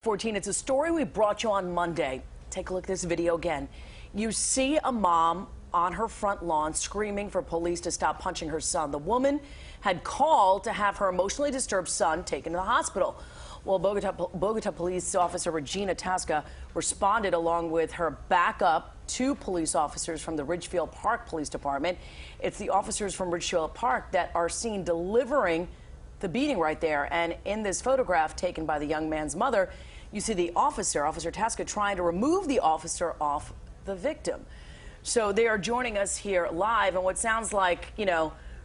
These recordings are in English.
14, it's a story we brought you on Monday. Take a look at this video again. You see a mom on her front lawn screaming for police to stop punching her son. The woman had called to have her emotionally disturbed son taken to the hospital. Well, Bogota Police Officer Regina Tasca responded along with her backup, 2 police officers from the Ridgefield Park Police Department. It's the officers from Ridgefield Park that are seen delivering the beating right there. And in this photograph taken by the young man's mother, you see the Officer Tasca, trying to remove the officer off the victim. So they are joining us here live, and what sounds like,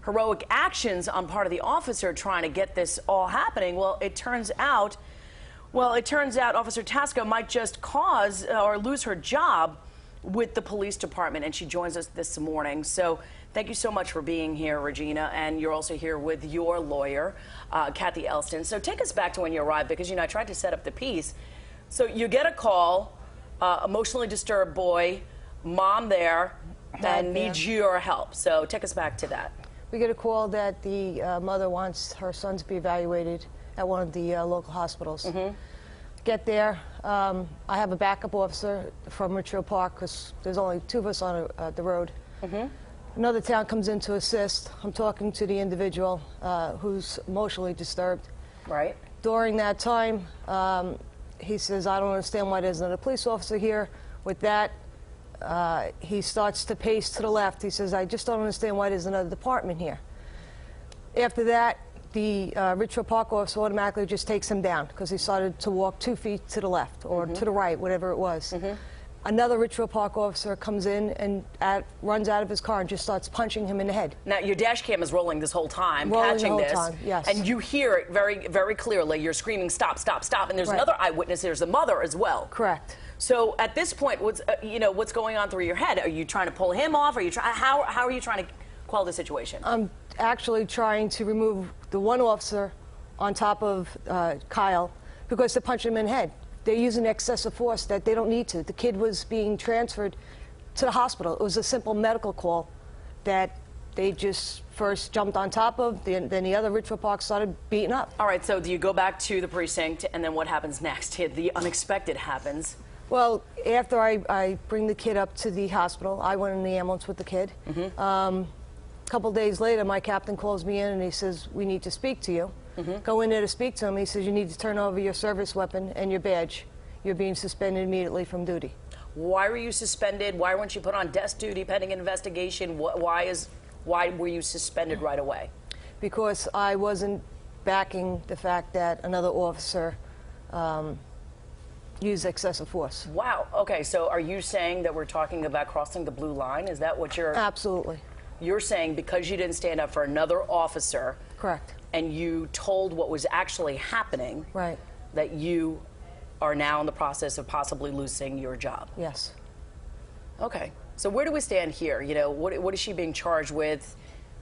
heroic actions on part of the officer trying to get this all happening. Well, it turns out Officer Tasca might just cause or lose her job with the police department, and she joins us this morning. So thank you so much for being here, Regina, and you're also here with your lawyer, Kathy Elston. So take us back to when you arrived, because I tried to set up the piece. So you get a call, emotionally disturbed boy, mom there, and needs your help. So take us back to that. We get a call that the mother wants her son to be evaluated at one of the local hospitals. Get there. I have a backup officer from Ridgefield Park because there's only 2 of us on the road. Another town comes in to assist. I'm talking to the individual who's emotionally disturbed. Right. During that time, he says, "I don't understand why there's another police officer here." With that, he starts to pace to the left. He says, "I just don't understand why there's another department here." After that, the Ridgefield Park officer automatically just takes him down because he started to walk 2 feet to the left or to the right, whatever it was. Another Ridgefield Park officer comes in and runs out of his car and just starts punching him in the head. Now, your dash cam is rolling this whole time, catching this. Time, yes. And you hear it very, very clearly. You're screaming, "Stop, stop, stop." And there's another eyewitness. There's the mother as well. Correct. So at this point, what's going on through your head? Are you trying to pull him off? How are you trying to quell the situation? I'm actually trying to remove the one officer on top of Kyle because they're punching him in the head. They're using excessive force that they don't need to. The kid was being transferred to the hospital. It was a simple medical call that they just first jumped on top of, then the other Ridgefield Park started beating up. All right, so do you go back to the precinct, and then what happens next? The unexpected happens. Well, after I bring the kid up to the hospital, I went in the ambulance with the kid. A couple days later, my captain calls me in and he says, "We need to speak to you." Go in there to speak to him. He says, "You need to turn over your service weapon and your badge. You're being suspended immediately from duty." Why were you suspended? Why weren't you put on desk duty pending an investigation? Why were you suspended right away? Because I wasn't backing the fact that another officer used excessive force. Wow. Okay, so are you saying that we're talking about crossing the blue line? Is that what you're... Absolutely. You're saying because you didn't stand up for another officer... Correct. And you told what was actually happening... Right. That you are now in the process of possibly losing your job? Yes. Okay. So where do we stand here? What is she being charged with?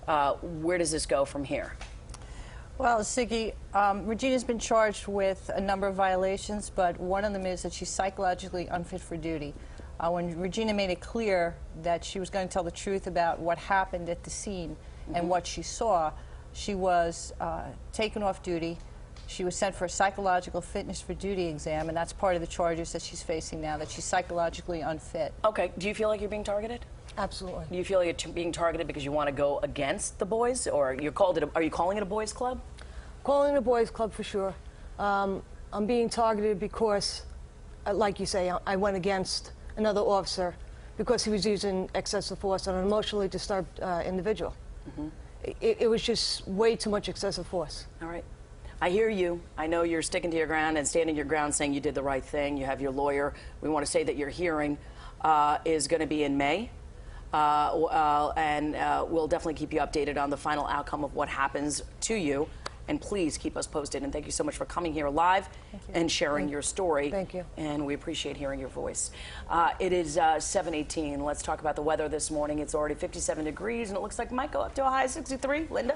Where does this go from here? Well, Siggy, Regina's been charged with a number of violations, but one of them is that she's psychologically unfit for duty. When Regina made it clear that she was going to tell the truth about what happened at the scene and what she saw, she was taken off duty. She was sent for a psychological fitness for duty exam, and that's part of the charges that she's facing now, that she's psychologically unfit. Okay. Do you feel like you're being targeted? Absolutely. Do you feel like you're being targeted because you want to go against the boys, or are you calling it a boys' club? Calling it a boys' club for sure. I'm being targeted because, like you say, I went against another officer because he was using excessive force on an emotionally disturbed individual. It was just way too much excessive force. All right. I hear you. I know you're sticking to your ground and standing your ground, saying you did the right thing. You have your lawyer. We want to say that your hearing is going to be in May. And we'll definitely keep you updated on the final outcome of what happens to you. And please keep us posted. And thank you so much for coming here live and sharing your story. Thank you. And we appreciate hearing your voice. It is 7:18. Let's talk about the weather this morning. It's already 57 degrees, and it looks like it might go up to a high of 63. Linda?